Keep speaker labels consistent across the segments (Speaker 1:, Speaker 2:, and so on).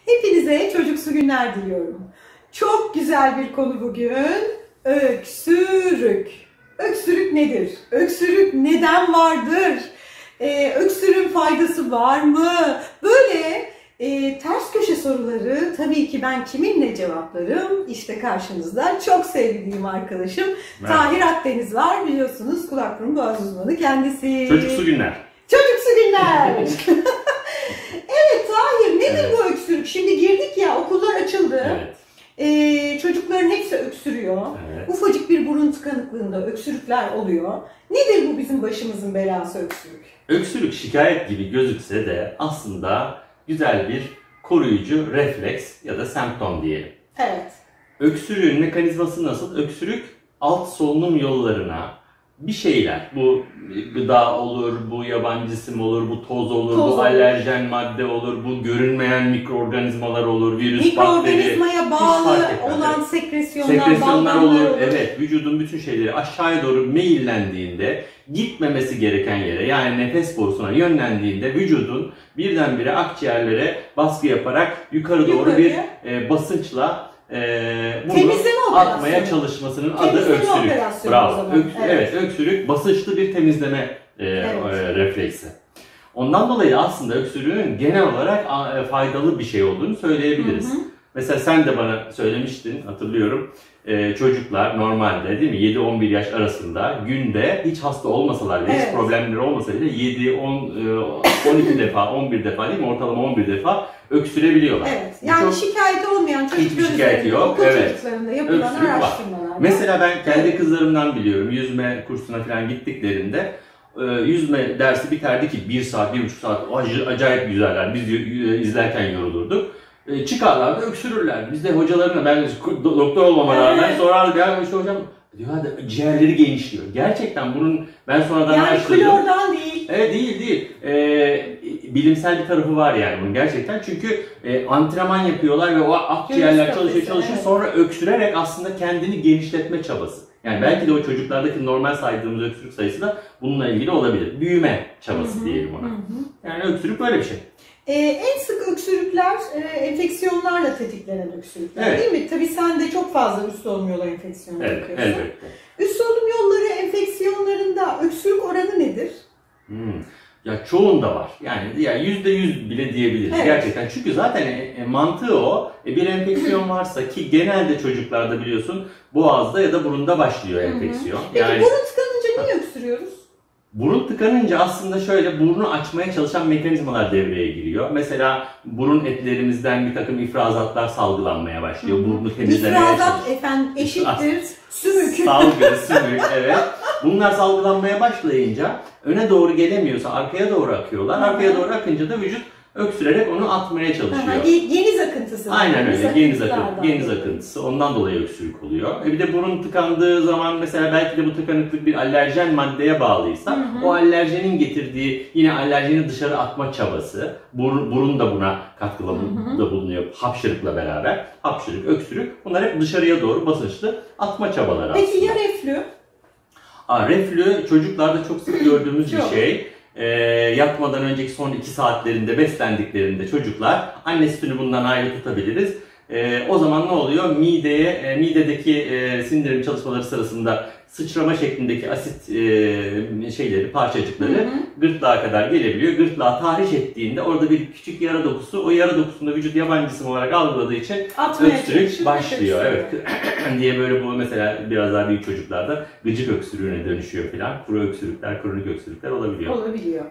Speaker 1: Hepinize çocuksu günler diliyorum. Çok güzel bir konu bugün. Öksürük. Öksürük nedir? Öksürük neden vardır? Öksürüğün faydası var mı? Böyle ters köşe soruları tabii ki ben kiminle cevaplarım? İşte karşınızda çok sevdiğim arkadaşım Tahir Akdeniz var. Biliyorsunuz kulak burun boğaz uzmanı kendisi.
Speaker 2: Çocuksu günler.
Speaker 1: Çocuksu günler. Evet Tahir, nedir bu öksürük? Şimdi girdik ya, okullar açıldı.
Speaker 2: Evet.
Speaker 1: Çocukların hepsi öksürüyor.
Speaker 2: Evet.
Speaker 1: Ufacık bir burun tıkanıklığında öksürükler oluyor. Nedir bu bizim başımızın belası öksürük?
Speaker 2: Öksürük şikayet gibi gözükse de aslında güzel bir koruyucu refleks ya da semptom diyelim.
Speaker 1: Evet.
Speaker 2: Öksürüğün mekanizması nasıl? Öksürük alt solunum yollarına bir şeyler, bu gıda olur, bu yabancı cisim olur, bu toz olur, bu alerjen madde olur, bu görünmeyen mikroorganizmalar olur, virüs, bakteri,
Speaker 1: mikroorganizmaya bağlı olan sekresyonlar
Speaker 2: olur. Evet, vücudun bütün şeyleri aşağıya doğru meyillendiğinde, gitmemesi gereken yere, yani nefes borusuna yönlendiğinde vücudun birdenbire akciğerlere baskı yaparak yukarı doğru bir basınçla bunu atmaya çalışmasının adı öksürük. Bravo. Evet, öksürük basınçlı bir temizleme refleksi. Ondan dolayı aslında öksürüğün genel olarak faydalı bir şey olduğunu söyleyebiliriz. Hı hı. Mesela sen de bana söylemiştin, hatırlıyorum. Çocuklar normalde değil mi 7-11 yaş arasında günde hiç hasta olmasalar ve hiç problemleri olmasa bile 7, 10, 12 defa, 11 defa değil mi? Ortalama 11 defa öksürebiliyorlar.
Speaker 1: Evet. Yani şikayeti olmayan çocuklar
Speaker 2: şikayeti yok.
Speaker 1: Okul çocuklarında yapılan araştırmalar.
Speaker 2: Mesela ben kendi kızlarımdan biliyorum. Yüzme kursuna falan gittiklerinde yüzme dersi biterdi ki 1 saat, 1,5 saat acayip güzeller. Biz izlerken yorulurduk. Çıkarlardı, öksürürlerdi. Biz de hocalarına, ben doktor olmama rağmen sorardık ya işte hocam diyor ciğerleri genişliyor. Gerçekten bunun ben sonradan araştırdım.
Speaker 1: Yani klordan değil.
Speaker 2: Evet, değil. Bilimsel bir tarafı var yani bunun gerçekten. Çünkü antrenman yapıyorlar ve o akciğerler çalışıyor. Sonra öksürerek aslında kendini genişletme çabası. Yani belki de o çocuklardaki normal saydığımız öksürük sayısı da bununla ilgili olabilir. Büyüme çabası diyelim ona. Yani öksürük böyle bir şey.
Speaker 1: En sık öksürükler enfeksiyonlarla tetiklenen öksürükler değil mi? Tabii sen de çok fazla üst solunum yolu enfeksiyonu yapıyorsun.
Speaker 2: Elbette.
Speaker 1: Üst solunum yolları enfeksiyonlarında öksürük oranı nedir?
Speaker 2: Ya çoğunda var. Yani %100 bile diyebiliriz gerçekten. Çünkü zaten mantığı o. Bir enfeksiyon varsa ki genelde çocuklarda biliyorsun boğazda ya da burunda başlıyor enfeksiyon.
Speaker 1: Peki burun tıkanınca niye öksürüyoruz?
Speaker 2: Burun tıkanınca aslında şöyle burnu açmaya çalışan mekanizmalar devreye giriyor. Mesela burun etlerimizden bir takım ifrazatlar salgılanmaya başlıyor. Burnu temizlemeye çalışıyor.
Speaker 1: İfrazat efendim eşittir sümük.
Speaker 2: Salgı, sümük, evet. Bunlar salgılanmaya başlayınca öne doğru gelemiyorsa arkaya doğru akıyorlar. Arkaya doğru akınca da vücut öksürerek onu atmaya çalışıyor.
Speaker 1: Geniz akıntısı.
Speaker 2: Aynen öyle. Geniz akıntısı. Ondan dolayı öksürük oluyor. Bir de burun tıkandığı zaman mesela belki de bu tıkanıklık bir alerjen maddeye bağlıysa o alerjenin getirdiği yine alerjeni dışarı atma çabası. Burun da buna katkıda bulunuyor hapşırıkla beraber. Hapşırık, öksürük bunlar hep dışarıya doğru basınçlı atma çabaları aslında.
Speaker 1: Peki ya reflü?
Speaker 2: Reflü çocuklarda çok sık gördüğümüz bir şey. Yatmadan önceki son 2 saatlerinde beslendiklerinde çocuklar anne sütünü bundan ayrı tutabiliriz. O zaman ne oluyor? Midedeki sindirim çalışmaları sırasında sıçrama şeklindeki asit parçacıkları gırtlağa kadar gelebiliyor. Gırtlağa tahriş ettiğinde orada bir küçük yara dokusu, o yara dokusunda vücut yabancı cisim olarak algıladığı için öksürük başlıyor. Evet. diye böyle bu mesela biraz daha büyük çocuklarda gıcık öksürüğüne dönüşüyor falan. Kuru öksürükler, kronik öksürükler olabiliyor.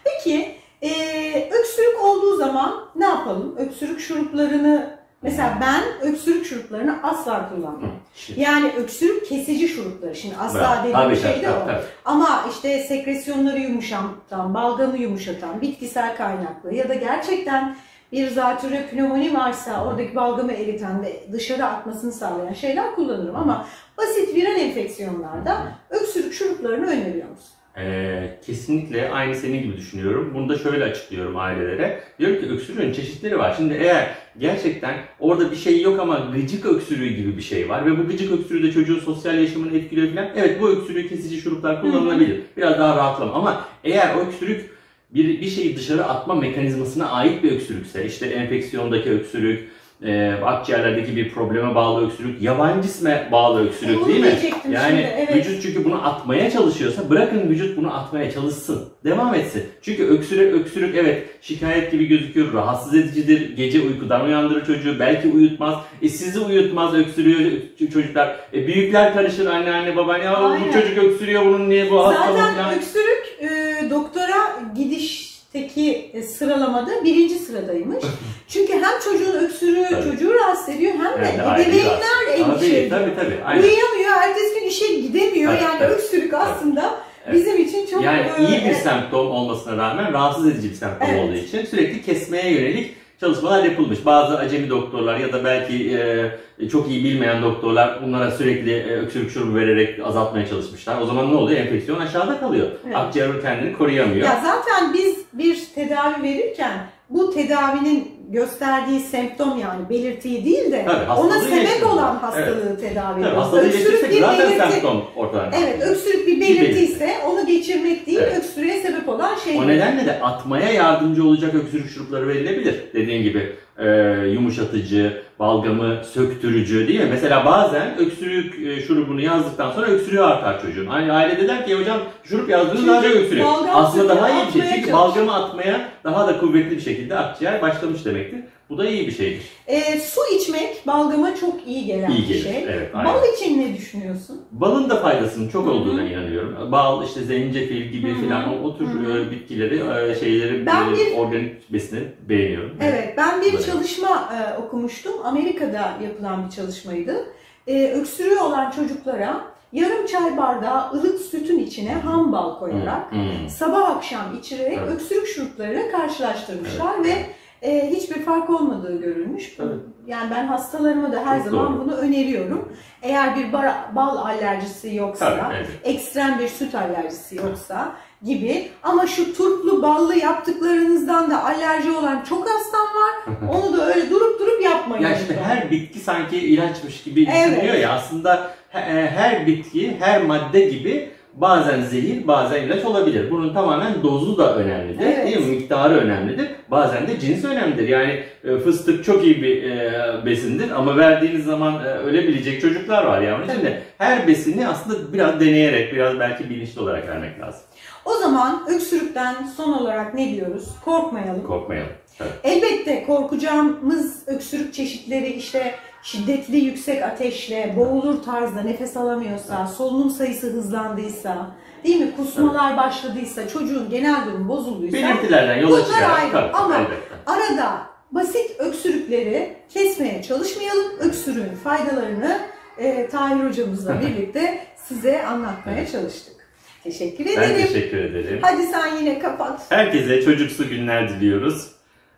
Speaker 1: Peki öksürük olduğu zaman ne yapalım? Öksürük şuruplarını mesela ben öksürük şuruplarını asla kullanmam. Yani öksürük kesici şurupları. Şimdi asla dediğim şey de o. Ama işte sekresyonları yumuşatan, balgamı yumuşatan, bitkisel kaynaklı ya da gerçekten bir zatürre pnömoni varsa oradaki balgamı eriten ve dışarı atmasını sağlayan şeyler kullanırım. Ama basit viral enfeksiyonlarda öksürük şuruplarını öneriyor musun?
Speaker 2: Kesinlikle aynı senin gibi düşünüyorum. Bunu da şöyle açıklıyorum ailelere. Diyorum ki öksürüğün çeşitleri var. Şimdi eğer gerçekten orada bir şey yok ama gıcık öksürüğü gibi bir şey var ve bu gıcık öksürüğü de çocuğun sosyal yaşamını etkiliyor falan. Evet, bu öksürüğü kesici şuruplar kullanılabilir. Biraz daha rahatlama ama eğer o öksürük bir şeyi dışarı atma mekanizmasına ait bir öksürükse, işte enfeksiyondaki öksürük, akciğerlerdeki bir probleme bağlı öksürük, yabancı cisme bağlı öksürük değil mi? Yani
Speaker 1: şimdi, evet.
Speaker 2: Vücut çünkü bunu atmaya çalışıyorsa bırakın vücut bunu atmaya çalışsın. Devam etsin. Çünkü öksürük evet şikayet gibi gözüküyor, rahatsız edicidir, gece uykudan uyandırır çocuğu, belki uyutmaz. Sizi uyutmaz öksürüyor çocuklar. Büyükler karışır, anne babaanne, bu çocuk öksürüyor, bunun niye bu hastalığı falan.
Speaker 1: Zaten öksürük doktora gidişteki sıralamada 1. sıradaymış. Çünkü hem çocuğun öksürüğü çocuğu rahatsız ediyor hem de ebeveynler endişe ediyor.
Speaker 2: Tabii.
Speaker 1: Uyuyamıyor, ertesi gün işe gidemiyor. Yani öksürük aslında bizim için çok...
Speaker 2: Yani iyi bir semptom olmasına rağmen rahatsız edici bir semptom olduğu için sürekli kesmeye yönelik çalışmalar yapılmış. Bazı acemi doktorlar ya da belki çok iyi bilmeyen doktorlar bunlara sürekli öksürük şurubu vererek azaltmaya çalışmışlar. O zaman ne oluyor? Enfeksiyon aşağıda kalıyor. Evet. Akciğer kendini koruyamıyor.
Speaker 1: Ya zaten biz bir tedavi verirken bu tedavinin gösterdiği semptom, yani belirtiyi değil de ona sebep olan hastalığı tedavi ediyoruz.
Speaker 2: Hastalığı geçirsek zaten semptom ortadan.
Speaker 1: Evet, öksürük bir belirti ise onu geçirmek değil, öksürüğe sebep olan şey.
Speaker 2: O nedenle de atmaya yardımcı olacak öksürük şurupları verilebilir. Dediğin gibi yumuşatıcı, balgamı söktürücü değil mi? Mesela bazen öksürük şurubunu yazdıktan sonra öksürüğü artar çocuğun. Hani ailede der ki hocam şurup yazdınız daha çok öksürüyor. Aslında daha iyi bir şey. Çünkü balgamı atmaya daha da kuvvetli bir şekilde akciğer başlamış demektir. Bu da iyi bir şeydir.
Speaker 1: Su içmek balgama çok iyi gelen bir şey.
Speaker 2: Evet,
Speaker 1: bal için ne düşünüyorsun?
Speaker 2: Balın da faydasının çok olduğuna inanıyorum. Bal, işte zencefil gibi filan o tür bitkileri, organik besini beğeniyorum.
Speaker 1: Evet, ben bir çalışma okumuştum. Amerika'da yapılan bir çalışmaydı. Öksürüğü olan çocuklara yarım çay bardağı ılık sütün içine ham bal koyarak sabah akşam içirerek öksürük şuruplarıyla karşılaştırmışlar ve hiçbir fark olmadığı görülmüş. Yani ben hastalarıma da her zaman bunu öneriyorum. Eğer bir bal alerjisi yoksa, ekstrem bir süt alerjisi yoksa gibi. Ama şu turplu ballı yaptıklarınızdan da alerji olan çok hastam var. Onu da öyle durup yapmayın.
Speaker 2: Ya işte her bitki sanki ilaçmış gibi düşünüyor ya. Aslında her bitki, her madde gibi bazen zehir, bazen ilaç olabilir. Bunun tamamen dozu da önemlidir, değil mi? Miktarı önemlidir. Bazen de cinsi önemlidir. Yani fıstık çok iyi bir besindir ama verdiğiniz zaman ölebilecek çocuklar var yani. Şimdi her besini aslında biraz deneyerek, biraz belki bilinçli olarak vermek lazım.
Speaker 1: O zaman öksürükten son olarak ne diyoruz? Korkmayalım.
Speaker 2: Korkmayalım. Evet.
Speaker 1: Elbette korkacağımız öksürük çeşitleri işte şiddetli yüksek ateşle, boğulur tarzda nefes alamıyorsa, solunum sayısı hızlandıysa, değil mi? Kusmalar başladıysa, çocuğun genel durum bozulduysa
Speaker 2: belirtilerden yola çıkarak.
Speaker 1: Ayrı. Ama arada basit öksürükleri kesmeye çalışmayalım. Öksürüğün faydalarını Tahir hocamızla birlikte size anlatmaya çalıştık. Teşekkür ederim.
Speaker 2: Ben teşekkür ederim.
Speaker 1: Hadi sen yine kapat.
Speaker 2: Herkese çocuksu günler diliyoruz.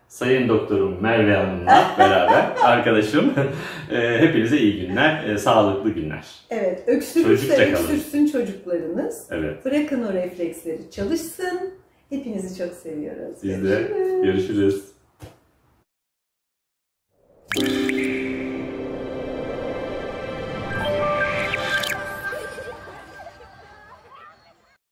Speaker 2: Sayın Doktorum Merve Hanım'la beraber arkadaşım. Hepinize iyi günler, sağlıklı günler.
Speaker 1: Evet, öksürsün çocuklarınız.
Speaker 2: Evet.
Speaker 1: Bırakın o refleksleri çalışsın. Hepinizi çok seviyoruz.
Speaker 2: Biz de görüşürüz.